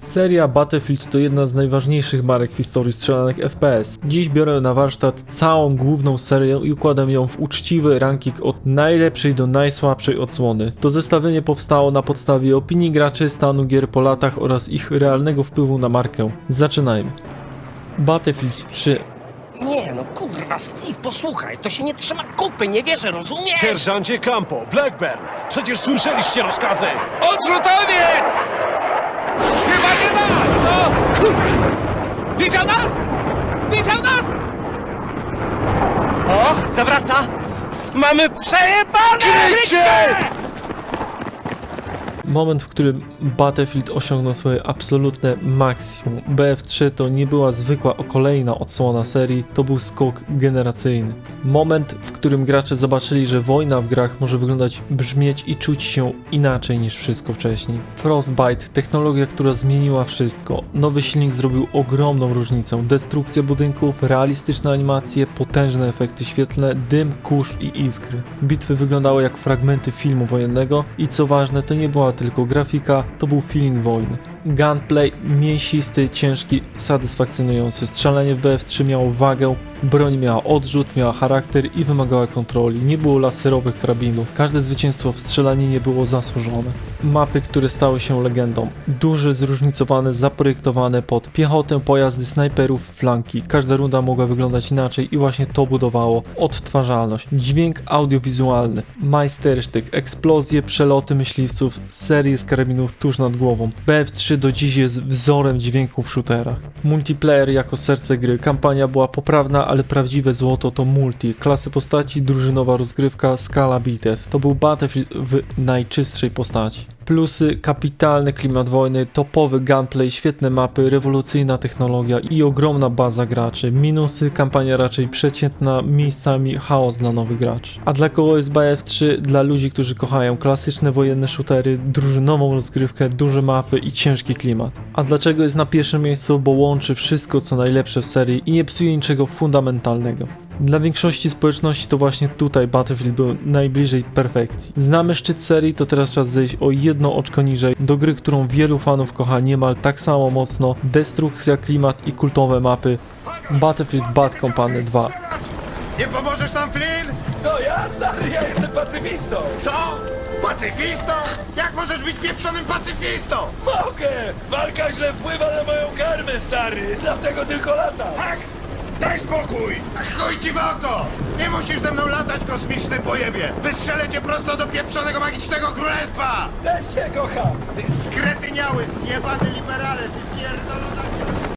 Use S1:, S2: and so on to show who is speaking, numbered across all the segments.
S1: Seria Battlefield to jedna z najważniejszych marek w historii strzelanek FPS. Dziś biorę na warsztat całą główną serię i układam ją w uczciwy ranking od najlepszej do najsłabszej odsłony. To zestawienie powstało na podstawie opinii graczy, stanu gier po latach oraz ich realnego wpływu na markę. Zaczynajmy. Battlefield 3.
S2: Nie no kurwa, Steve, posłuchaj, to się nie trzyma kupy, nie wierzę, rozumiesz?
S3: Sierżancie Campo, Blackburn! Przecież słyszeliście rozkazy!
S4: Odrzutowiec! Chyba nie nasz, co? Kurwa! Widział nas? Widział nas?
S2: O, zawraca! Mamy przejebane!
S3: Kryjcie!
S1: Moment, w którym Battlefield osiągnął swoje absolutne maksimum. BF3 to nie była zwykła kolejna odsłona serii, to był skok generacyjny. Moment, w którym gracze zobaczyli, że wojna w grach może wyglądać, brzmieć i czuć się inaczej niż wszystko wcześniej. Frostbite, technologia, która zmieniła wszystko. Nowy silnik zrobił ogromną różnicę. Destrukcja budynków, realistyczne animacje, potężne efekty świetlne, dym, kurz i iskry. Bitwy wyglądały jak fragmenty filmu wojennego i co ważne, to nie była tylko grafika, to był feeling wojny. Gunplay mięsisty, ciężki, satysfakcjonujący. Strzelanie w BF3 miało wagę, broń miała odrzut, miała charakter i wymagała kontroli. Nie było laserowych karabinów. Każde zwycięstwo w strzelaninie było zasłużone. Mapy, które stały się legendą. Duże, zróżnicowane, zaprojektowane pod piechotę, pojazdy, snajperów, flanki. Każda runda mogła wyglądać inaczej i właśnie to budowało odtwarzalność. Dźwięk audiowizualny, majstersztyk, eksplozje, przeloty myśliwców, serie z karabinów tuż nad głową. BF3 do dziś jest wzorem dźwięku w shooterach. Multiplayer jako serce gry. Kampania była poprawna, ale prawdziwe złoto to multi. Klasy postaci, drużynowa rozgrywka, skala bitew. To był Battlefield w najczystszej postaci. Plusy: kapitalny klimat wojny, topowy gunplay, świetne mapy, rewolucyjna technologia i ogromna baza graczy. Minusy: kampania raczej przeciętna, miejscami chaos dla nowych graczy. A dla kogo jest BF3? Dla ludzi, którzy kochają klasyczne wojenne shootery, drużynową rozgrywkę, duże mapy i ciężki klimat. A dlaczego jest na pierwszym miejscu? Bo łączy wszystko co najlepsze w serii i nie psuje niczego fundamentalnego. Dla większości społeczności to właśnie tutaj Battlefield był najbliżej perfekcji. Znamy szczyt serii, to teraz czas zejść o jedno oczko niżej, do gry, którą wielu fanów kocha niemal tak samo mocno. Destrukcja, klimat i kultowe mapy. Battlefield Bad Company 2.
S4: Nie pomożesz nam, Flynn?
S3: No ja, stary, ja jestem pacyfistą!
S4: Co? Pacyfistą? Jak możesz być pieprzonym pacyfistą?
S3: Mogę! Walka źle wpływa na moją karmę, stary! Dlatego tylko latam!
S4: Max! Daj spokój! Chuj ci w oko! Nie musisz ze mną latać, kosmiczny pojebie! Wystrzelę cię prosto do pieprzonego magicznego królestwa!
S3: Też cię kocham!
S4: Ty skretyniały, zjebany liberale, ty pierdolona...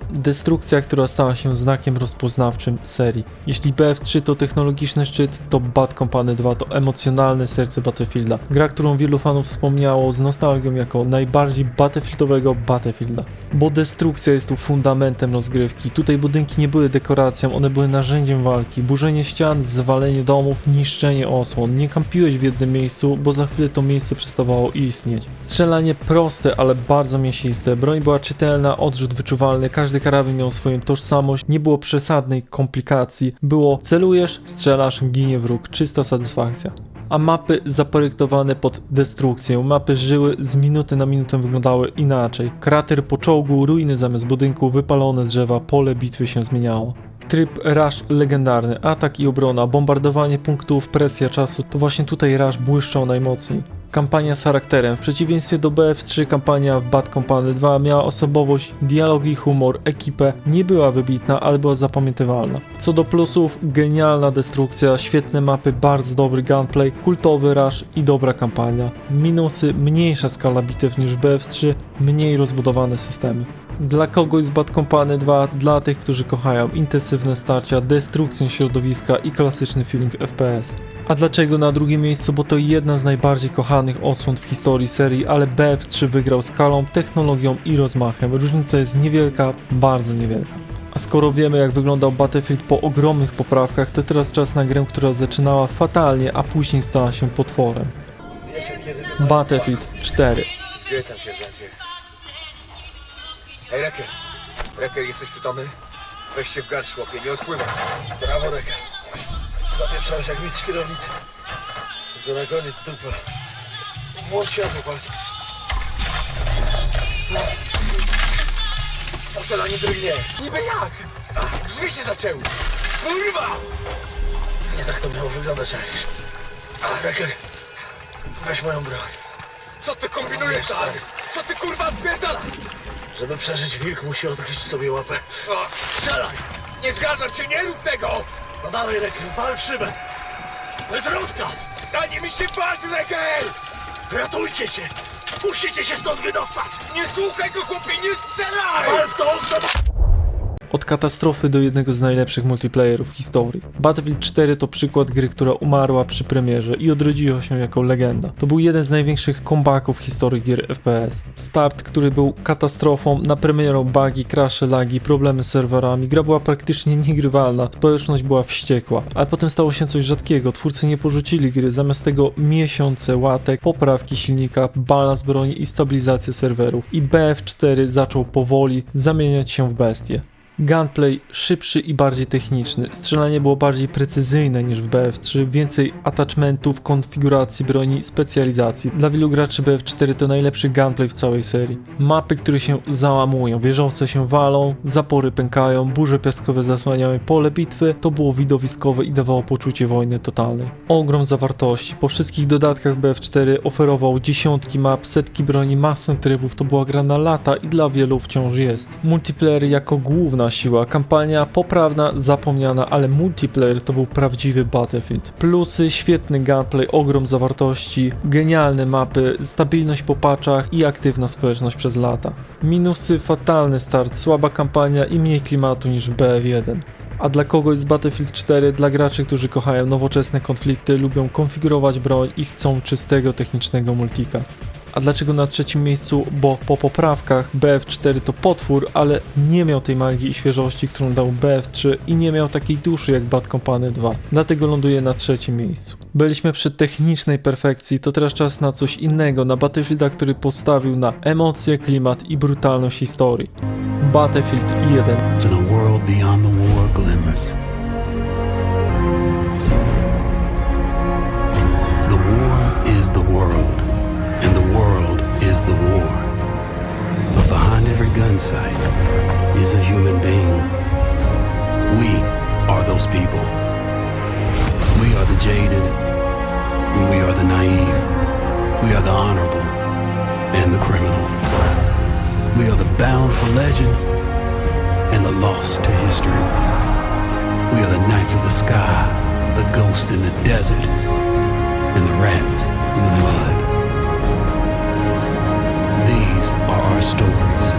S1: Destrukcja, która stała się znakiem rozpoznawczym serii. Jeśli BF3 to technologiczny szczyt, to Bad Company 2 to emocjonalne serce Battlefielda. Gra, którą wielu fanów wspomniało z nostalgią jako najbardziej battlefieldowego Battlefielda. Bo destrukcja jest tu fundamentem rozgrywki. Tutaj budynki nie były dekoracją, one były narzędziem walki. Burzenie ścian, zwalenie domów, niszczenie osłon. Nie kampiłeś w jednym miejscu, bo za chwilę to miejsce przestawało istnieć. Strzelanie proste, ale bardzo mięsiste. Broń była czytelna, odrzut wyczuwalny, każdy karabin miał swoją tożsamość, nie było przesadnej komplikacji, było celujesz, strzelasz, ginie wróg, czysta satysfakcja. A mapy zaprojektowane pod destrukcję, mapy żyły, z minuty na minutę wyglądały inaczej. Krater po czołgu, ruiny zamiast budynku, wypalone drzewa, pole bitwy się zmieniało. Tryb Rush legendarny, atak i obrona, bombardowanie punktów, presja czasu, to właśnie tutaj Rush błyszczał najmocniej. Kampania z charakterem. W przeciwieństwie do BF3 kampania w Bad Company 2 miała osobowość, dialogi, humor, ekipę. Nie była wybitna, ale była zapamiętywalna. Co do plusów, genialna destrukcja, świetne mapy, bardzo dobry gunplay, kultowy rush i dobra kampania. Minusy: mniejsza skala bitew niż w BF3, mniej rozbudowane systemy. Dla kogoś z Bad Company 2, dla tych, którzy kochają intensywne starcia, destrukcję środowiska i klasyczny feeling FPS. A dlaczego na drugim miejscu? Bo to jedna z najbardziej kochanych odsłon w historii serii, ale BF3 wygrał skalą, technologią i rozmachem. Różnica jest niewielka, bardzo niewielka. A skoro wiemy, jak wyglądał Battlefield po ogromnych poprawkach, to teraz czas na grę, która zaczynała fatalnie, a później stała się potworem. Battlefield 4.
S4: Gdzie tam, sierżancie? Hej, Reker! Reker, jesteś przytomny? Weź się w garść, chłopie, nie odpływaj. Brawo, Reker. Zapieprzałeś jak mistrz kierownicy. Tylko na koniec dupa. Włącz się, chłopaki. fotel ani drgnie. Niby jak? Drzwi się zaczęły. Kurwa! Nie tak to miało wyglądać, Irish. Reker, weź moją broń. Co ty kombinujesz, stary? Co ty kurwa odpierdalasz? Żeby przeżyć, wilk musi odgryźć sobie łapę. Strzelaj! Nie zgadzam się, nie rób tego! No dalej, Reker, wal w szybę. To jest rozkaz! Daj mi się paść, Reker! Ratujcie się! Musicie się stąd wydostać! Nie słuchaj go, chłopie, nie strzelaj! Wal w to okno!
S1: Od katastrofy do jednego z najlepszych multiplayerów w historii. Battlefield 4 to przykład gry, która umarła przy premierze i odrodziła się jako legenda. To był jeden z największych comebacków w historii gier FPS. Start, który był katastrofą, na premierę bugi, crashe, lagi, problemy z serwerami, gra była praktycznie niegrywalna, społeczność była wściekła. Ale potem stało się coś rzadkiego, twórcy nie porzucili gry, zamiast tego miesiące łatek, poprawki silnika, balans broni i stabilizację serwerów. I BF4 zaczął powoli zamieniać się w bestię. Gunplay szybszy i bardziej techniczny, strzelanie było bardziej precyzyjne niż w BF3, więcej attachmentów, konfiguracji broni, specjalizacji. Dla wielu graczy BF4 to najlepszy gunplay w całej serii. Mapy, które się załamują, wieżowce się walą, zapory pękają, burze piaskowe zasłaniają pole bitwy, to było widowiskowe i dawało poczucie wojny totalnej. Ogrom zawartości, po wszystkich dodatkach BF4 oferował dziesiątki map, setki broni, masę trybów, to była gra na lata i dla wielu wciąż jest. Multiplayer jako główna siła, kampania poprawna, zapomniana, ale multiplayer to był prawdziwy Battlefield. Plusy, świetny gameplay, ogrom zawartości, genialne mapy, stabilność po patchach i aktywna społeczność przez lata. Minusy, fatalny start, słaba kampania i mniej klimatu niż w BF1. A dla kogo jest Battlefield 4? Dla graczy, którzy kochają nowoczesne konflikty, lubią konfigurować broń i chcą czystego technicznego multika. A dlaczego na trzecim miejscu? Bo po poprawkach BF4 to potwór, ale nie miał tej magii i świeżości, którą dał BF3 i nie miał takiej duszy jak Bad Company 2. Dlatego ląduje na trzecim miejscu. Byliśmy przy technicznej perfekcji, to teraz czas na coś innego, na Battlefielda, który postawił na emocje, klimat i brutalność historii. Battlefield 1.
S5: It's in a world beyond the war glimmers. The war is the world, and the world is the war. But behind every gun sight is a human being. We are those people. We are the jaded, and we are the naive. We are the honorable and the criminal. We are the bound for legend and the lost to history. We are the knights of the sky, the ghosts in the desert, and the rats in the mud. These are our stories.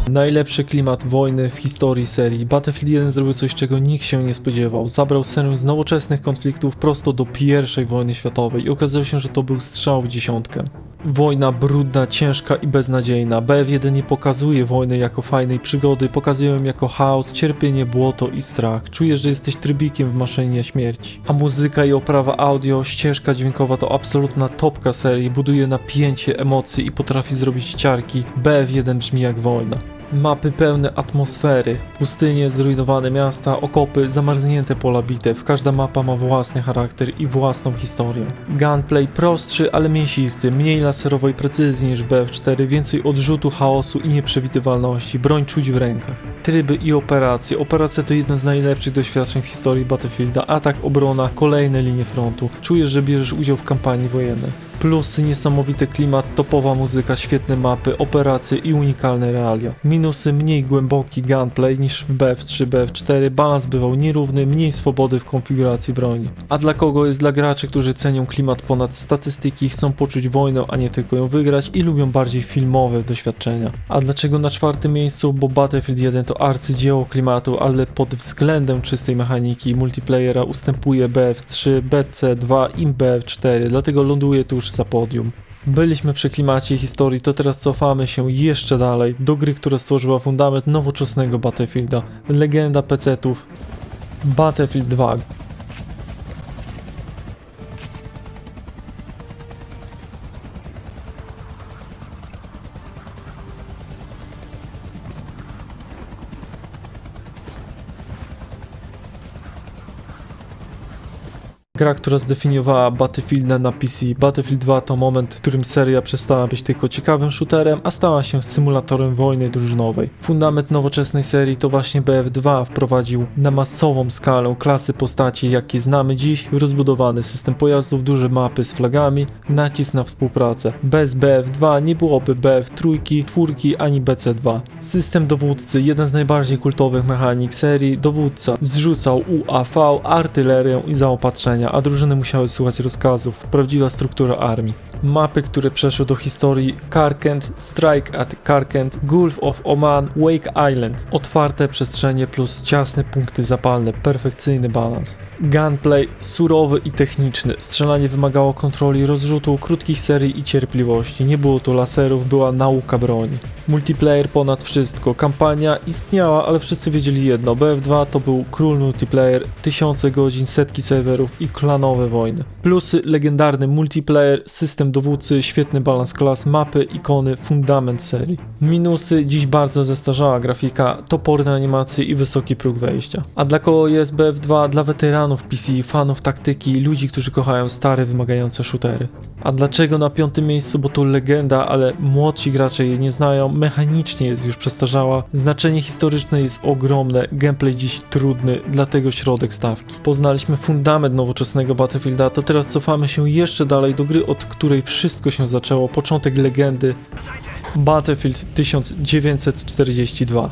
S1: Najlepszy klimat wojny w historii serii. Battlefield 1 zrobił coś, czego nikt się nie spodziewał. Zabrał serię z nowoczesnych konfliktów prosto do I wojny światowej i okazało się, że to był strzał w dziesiątkę. Wojna brudna, ciężka i beznadziejna. BF1 nie pokazuje wojny jako fajnej przygody, pokazuje ją jako chaos, cierpienie, błoto i strach. Czujesz, że jesteś trybikiem w maszynie śmierci. A muzyka i oprawa audio, ścieżka dźwiękowa to absolutna topka serii, buduje napięcie, emocje i potrafi zrobić ciarki. BF1 brzmi jak wojna. Mapy pełne atmosfery, pustynie, zrujnowane miasta, okopy, zamarznięte pola bitew. Każda mapa ma własny charakter i własną historię. Gunplay prostszy, ale mięsisty, mniej laserowej precyzji niż BF4, więcej odrzutu, chaosu i nieprzewidywalności, broń czuć w rękach. Tryby i operacje. Operacja to jedno z najlepszych doświadczeń w historii Battlefielda. Atak, obrona, kolejne linie frontu. Czujesz, że bierzesz udział w kampanii wojennej. Plusy, niesamowity klimat, topowa muzyka, świetne mapy, operacje i unikalne realia. Minusy, mniej głęboki gunplay niż w BF3, BF4, balans bywał nierówny, mniej swobody w konfiguracji broni. A dla kogo jest? Dla graczy, którzy cenią klimat ponad statystyki, chcą poczuć wojnę, a nie tylko ją wygrać i lubią bardziej filmowe doświadczenia. A dlaczego na czwartym miejscu? Bo Battlefield 1 to arcydzieło klimatu, ale pod względem czystej mechaniki i multiplayera ustępuje BF3, BC2 i BF4, dlatego ląduje tu już za podium. Byliśmy przy klimacie i historii, to teraz cofamy się jeszcze dalej do gry, która stworzyła fundament nowoczesnego Battlefielda. Legenda PC-ów Battlefield 2. Gra, która zdefiniowała Battlefielda na PC. Battlefield 2 to moment, w którym seria przestała być tylko ciekawym shooterem, a stała się symulatorem wojny drużynowej. Fundament nowoczesnej serii to właśnie BF2 wprowadził na masową skalę klasy postaci, jakie znamy dziś, rozbudowany system pojazdów, duże mapy z flagami, nacisk na współpracę. Bez BF2 nie byłoby BF3, 4 ani BC2. System dowódcy, jeden z najbardziej kultowych mechanik serii, dowódca zrzucał UAV, artylerię i zaopatrzenia, a drużyny musiały słuchać rozkazów. Prawdziwa struktura armii. Mapy, które przeszły do historii: Karkand, Strike at Karkand, Gulf of Oman, Wake Island. Otwarte przestrzenie plus ciasne punkty zapalne. Perfekcyjny balans. Gunplay surowy i techniczny. Strzelanie wymagało kontroli rozrzutu, krótkich serii i cierpliwości. Nie było tu laserów, była nauka broni. Multiplayer ponad wszystko. Kampania istniała, ale wszyscy wiedzieli jedno: BF2 to był król multiplayer, tysiące godzin, setki serwerów i klanowe wojny. Plusy: legendarny multiplayer, system dowódcy, świetny balans klas, mapy, ikony, fundament serii. Minusy: dziś bardzo zestarzała grafika, toporne animacje i wysoki próg wejścia. A dla kogo jest BF2? Dla weteranów PC, fanów taktyki, ludzi, którzy kochają stare, wymagające shootery. A dlaczego na 5. miejscu? Bo to legenda, ale młodsi gracze jej nie znają, mechanicznie jest już przestarzała, znaczenie historyczne jest ogromne, gameplay dziś trudny, dlatego środek stawki. Poznaliśmy fundament nowoczesnego Battlefielda, to teraz cofamy się jeszcze dalej do gry, od której wszystko się zaczęło, początek legendy. Battlefield 1942.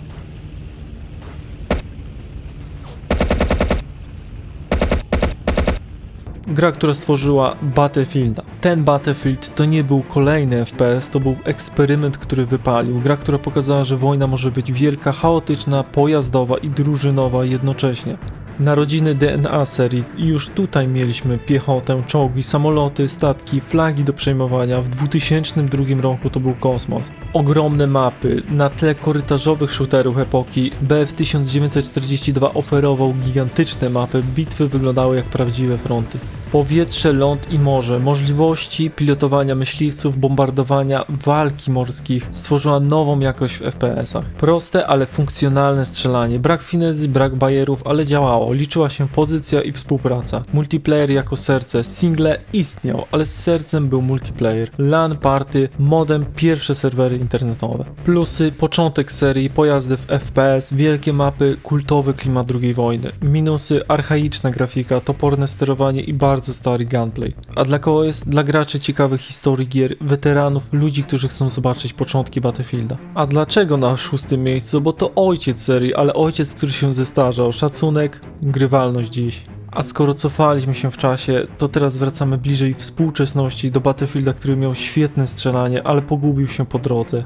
S1: Gra, która stworzyła Battlefielda. Ten Battlefield to nie był kolejny FPS, to był eksperyment, który wypalił. Gra, która pokazała, że wojna może być wielka, chaotyczna, pojazdowa i drużynowa jednocześnie. Narodziny DNA serii i już tutaj mieliśmy piechotę, czołgi, samoloty, statki, flagi do przejmowania. W 2002 roku to był kosmos. Ogromne mapy, na tle korytarzowych shooterów epoki BF 1942 oferował gigantyczne mapy, bitwy wyglądały jak prawdziwe fronty. Powietrze, ląd i morze, możliwości pilotowania myśliwców, bombardowania, walki morskich stworzyła nową jakość w FPS-ach. Proste, ale funkcjonalne strzelanie, brak finezji, brak bajerów, ale działało, liczyła się pozycja i współpraca. Multiplayer jako serce, single istniał, ale z sercem był multiplayer. LAN, party, modem, pierwsze serwery internetowe. Plusy: początek serii, pojazdy w FPS, wielkie mapy, kultowy klimat II wojny. Minusy: archaiczna grafika, toporne sterowanie i bardzo stary gunplay. A dla kogo jest? Dla graczy ciekawych historii gier, weteranów, ludzi, którzy chcą zobaczyć początki Battlefielda. A dlaczego na 6. miejscu? Bo to ojciec serii, ale ojciec, który się zestarzał. Szacunek, grywalność dziś. A skoro cofaliśmy się w czasie, to teraz wracamy bliżej współczesności do Battlefielda, który miał świetne strzelanie, ale pogubił się po drodze.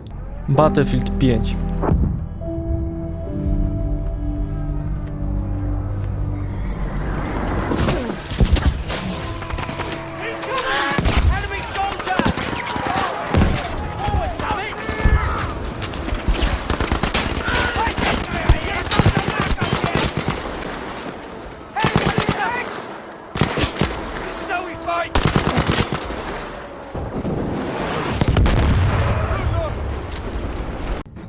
S1: Battlefield 5.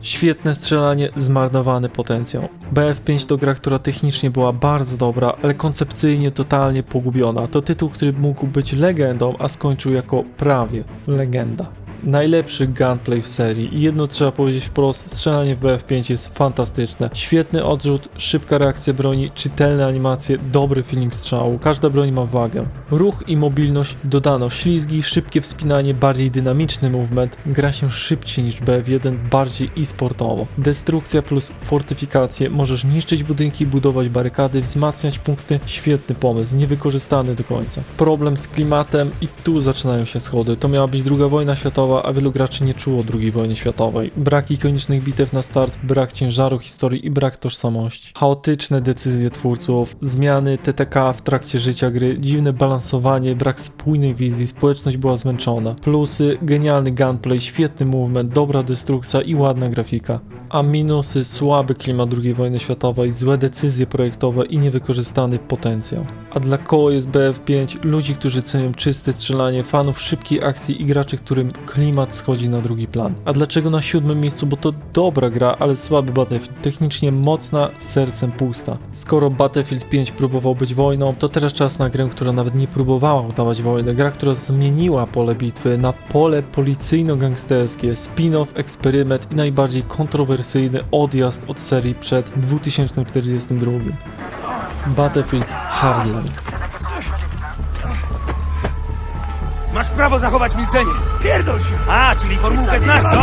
S1: Świetne strzelanie, zmarnowany potencjał. BF5 to gra, która technicznie była bardzo dobra, ale koncepcyjnie totalnie pogubiona. To tytuł, który mógł być legendą, a skończył jako prawie legenda. Najlepszy gunplay w serii i jedno trzeba powiedzieć wprost: strzelanie w BF5 jest fantastyczne. Świetny odrzut, szybka reakcja broni, czytelne animacje, dobry feeling strzału. Każda broń ma wagę. Ruch i mobilność dodano, ślizgi, szybkie wspinanie, bardziej dynamiczny movement. Gra się szybciej niż BF1, bardziej e-sportowo. Destrukcja plus fortyfikacje, możesz niszczyć budynki, budować barykady, wzmacniać punkty. Świetny pomysł, niewykorzystany do końca. Problem z klimatem i tu zaczynają się schody. To miała być II wojna światowa, a wielu graczy nie czuło II wojny światowej. Brak ikonicznych bitew na start, brak ciężaru historii i brak tożsamości. Chaotyczne decyzje twórców, zmiany TTK w trakcie życia gry, dziwne balansowanie, brak spójnej wizji, społeczność była zmęczona. Plusy: genialny gunplay, świetny movement, dobra destrukcja i ładna grafika. A minusy: słaby klimat II wojny światowej, złe decyzje projektowe i niewykorzystany potencjał. A dla kogo jest BF5? Ludzi, którzy cenią czyste strzelanie, fanów szybkiej akcji i graczy, którym klimat schodzi na drugi plan. A dlaczego na 7. miejscu? Bo to dobra gra, ale słaby Battlefield. Technicznie mocna, sercem pusta. Skoro Battlefield 5 próbował być wojną, to teraz czas na grę, która nawet nie próbowała udawać wojny. Gra, która zmieniła pole bitwy na pole policyjno-gangsterskie, spin-off, eksperyment i najbardziej kontrowersyjny odjazd od serii przed 2042. Battlefield Hardline.
S3: Masz prawo zachować milczenie. Pierdol się! A, czyli formułkę znasz, co?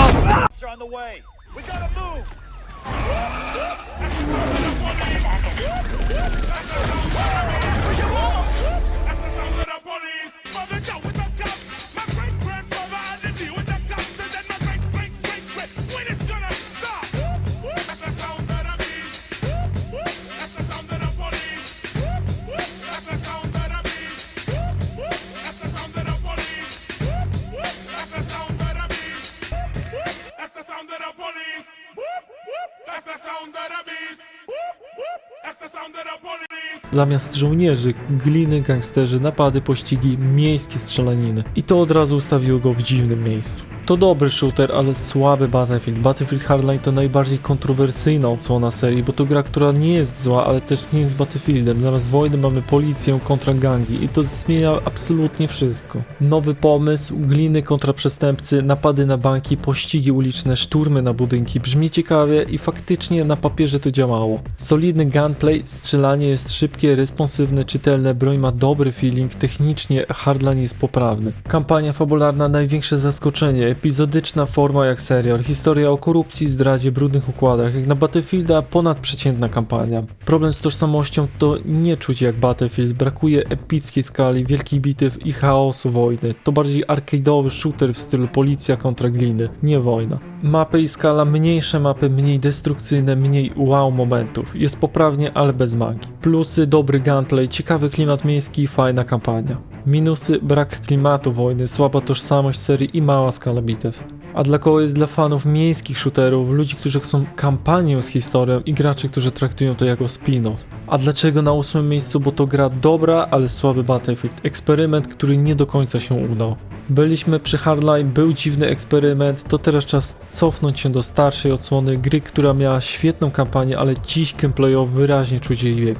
S1: Zamiast żołnierzy, gliny, gangsterzy, napady, pościgi, miejskie strzelaniny. I to od razu ustawiło go w dziwnym miejscu. To dobry shooter, ale słaby Battlefield. Battlefield Hardline to najbardziej kontrowersyjna odsłona serii, bo to gra, która nie jest zła, ale też nie jest Battlefieldem. Zamiast wojny mamy policję kontra gangi i to zmienia absolutnie wszystko. Nowy pomysł, gliny kontra przestępcy, napady na banki, pościgi uliczne, szturmy na budynki. Brzmi ciekawie i faktycznie na papierze to działało. Solidny gunplay, strzelanie jest szybkie, responsywne, czytelne, broń ma dobry feeling, technicznie Hardline jest poprawny. Kampania fabularna, największe zaskoczenie, epizodyczna forma jak serial, historia o korupcji, zdradzie, brudnych układach, jak na Battlefielda ponadprzeciętna kampania. Problem z tożsamością to nie czuć jak Battlefield, brakuje epickiej skali, wielkich bitew i chaosu wojny. To bardziej arcade'owy shooter w stylu policja kontra gliny, nie wojna. Mapy i skala, mniejsze mapy, mniej destrukcyjne, mniej wow momentów. Jest poprawnie, ale bez magii. Plusy, dobry gunplay, ciekawy klimat miejski i fajna kampania. Minusy, brak klimatu wojny, słaba tożsamość serii i mała skala bitew. A dla kogo jest dla fanów miejskich shooterów, ludzi, którzy chcą kampanię z historią i graczy, którzy traktują to jako spin-off. A dlaczego na 8. miejscu? Bo to gra dobra, ale słaby Battlefield. Eksperyment, który nie do końca się udał. Byliśmy przy Hardline, był dziwny eksperyment, to teraz czas cofnąć się do starszej odsłony gry, która miała świetną kampanię, ale dziś gameplayowo wyraźnie czuć jej wiek.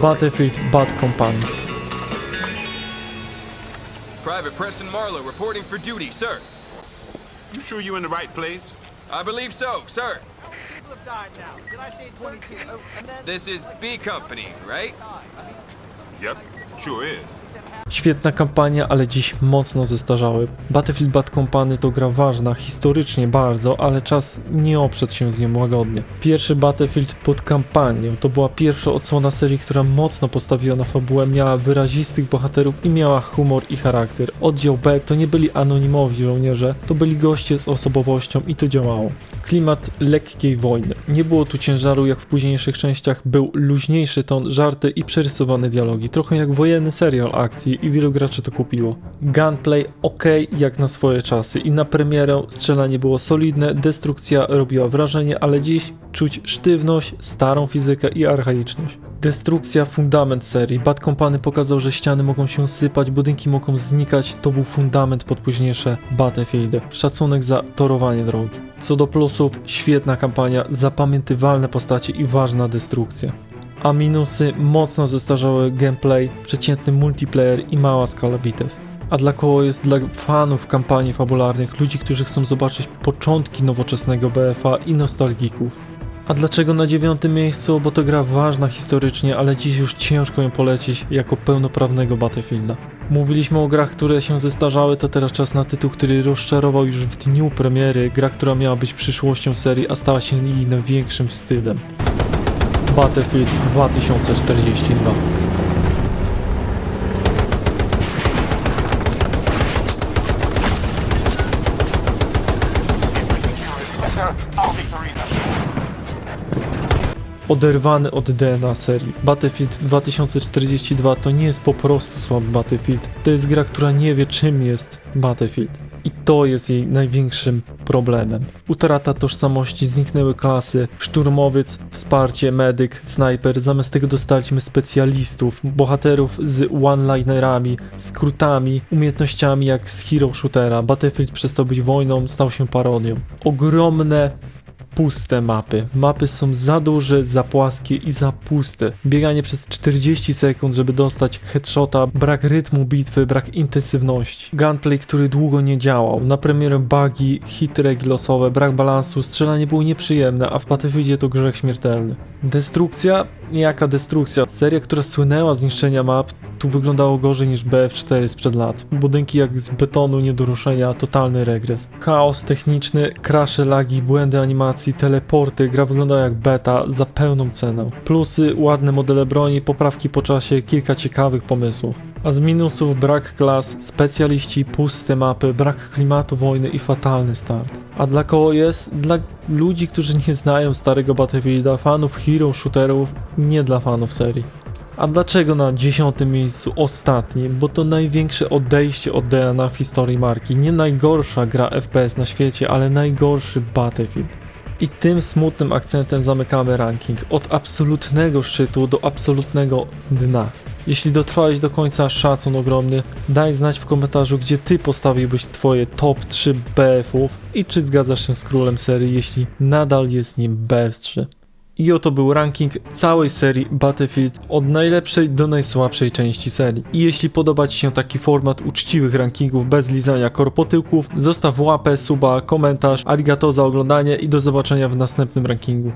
S1: Battlefield Bad Company.
S6: Private Preston Marlowe reporting for duty, sir.
S7: You sure you in the right place?
S6: I believe so, sir. This is B Company, right?
S7: Yep, sure is.
S1: Świetna kampania, ale dziś mocno zestarzały. Battlefield Bad Company to gra ważna, historycznie bardzo, ale czas nie oprzeć się z nią łagodnie. Pierwszy Battlefield pod kampanią to była pierwsza odsłona serii, która mocno postawiła na fabułę, miała wyrazistych bohaterów i miała humor i charakter. Oddział B to nie byli anonimowi żołnierze, to byli goście z osobowością i to działało. Klimat lekkiej wojny. Nie było tu ciężaru jak w późniejszych częściach, był luźniejszy ton, żarty i przerysowane dialogi. Trochę jak wojenny serial akcji i wielu graczy to kupiło. Gunplay ok jak na swoje czasy i na premierę strzelanie było solidne, destrukcja robiła wrażenie, ale dziś czuć sztywność, starą fizykę i archaiczność. Destrukcja, fundament serii. Bad Company pokazał, że ściany mogą się sypać, budynki mogą znikać, to był fundament pod późniejsze Battlefieldy. Szacunek za torowanie drogi. Co do plusów, świetna kampania, zapamiętywalne postacie i ważna destrukcja. A minusy, mocno zestarzały gameplay, przeciętny multiplayer i mała skala bitew. A dla kogo jest dla fanów kampanii fabularnych, ludzi, którzy chcą zobaczyć początki nowoczesnego BF-a i nostalgików. A dlaczego na 9. miejscu? Bo to gra ważna historycznie, ale dziś już ciężko ją polecić jako pełnoprawnego Battlefielda. Mówiliśmy o grach, które się zestarzały, to teraz czas na tytuł, który rozczarował już w dniu premiery, gra, która miała być przyszłością serii, a stała się jej największym wstydem. Battlefield 2042. oderwany od DNA serii. Battlefield 2042 to nie jest po prostu słaby Battlefield, to jest gra, która nie wie, czym jest Battlefield. I to jest jej największym problemem. Utrata tożsamości, zniknęły klasy, szturmowiec, wsparcie, medyk, snajper. Zamiast tego dostaliśmy specjalistów, bohaterów z one-linerami, skrótami, umiejętnościami jak z hero shootera. Battlefield przestał być wojną, stał się parodią. Ogromne, puste mapy. Mapy są za duże, za płaskie i za puste. Bieganie przez 40 sekund, żeby dostać headshota, brak rytmu bitwy, brak intensywności. Gunplay, który długo nie działał. Na premierę bugi, hity losowe, brak balansu, strzelanie było nieprzyjemne, a w Battlefieldzie to grzech śmiertelny. Destrukcja? Jaka destrukcja? Seria, która słynęła z niszczenia map, tu wyglądało gorzej niż BF4 sprzed lat. Budynki jak z betonu nie do ruszenia, totalny regres. Chaos techniczny, crashe, lagi, błędy animacji, teleporty, gra wyglądała jak beta za pełną cenę. Plusy, ładne modele broni, poprawki po czasie, kilka ciekawych pomysłów. A z minusów brak klas, specjaliści, puste mapy, brak klimatu wojny i fatalny start. A dla kogo jest? Dla ludzi, którzy nie znają starego Battlefielda, fanów hero shooterów, nie dla fanów serii. A dlaczego na 10. miejscu ostatnim? Bo to największe odejście od DNA w historii marki. Nie najgorsza gra FPS na świecie, ale najgorszy Battlefield. I tym smutnym akcentem zamykamy ranking. Od absolutnego szczytu do absolutnego dna. Jeśli dotrwałeś do końca, szacun ogromny. Daj znać w komentarzu, gdzie ty postawiłbyś twoje top 3 BF-ów i czy zgadzasz się z królem serii, jeśli nadal jest nim BF3. I oto był ranking całej serii Battlefield od najlepszej do najsłabszej części serii. I jeśli podoba ci się taki format uczciwych rankingów bez lizania korpotyłków, zostaw łapę, suba, komentarz, arigato za oglądanie i do zobaczenia w następnym rankingu.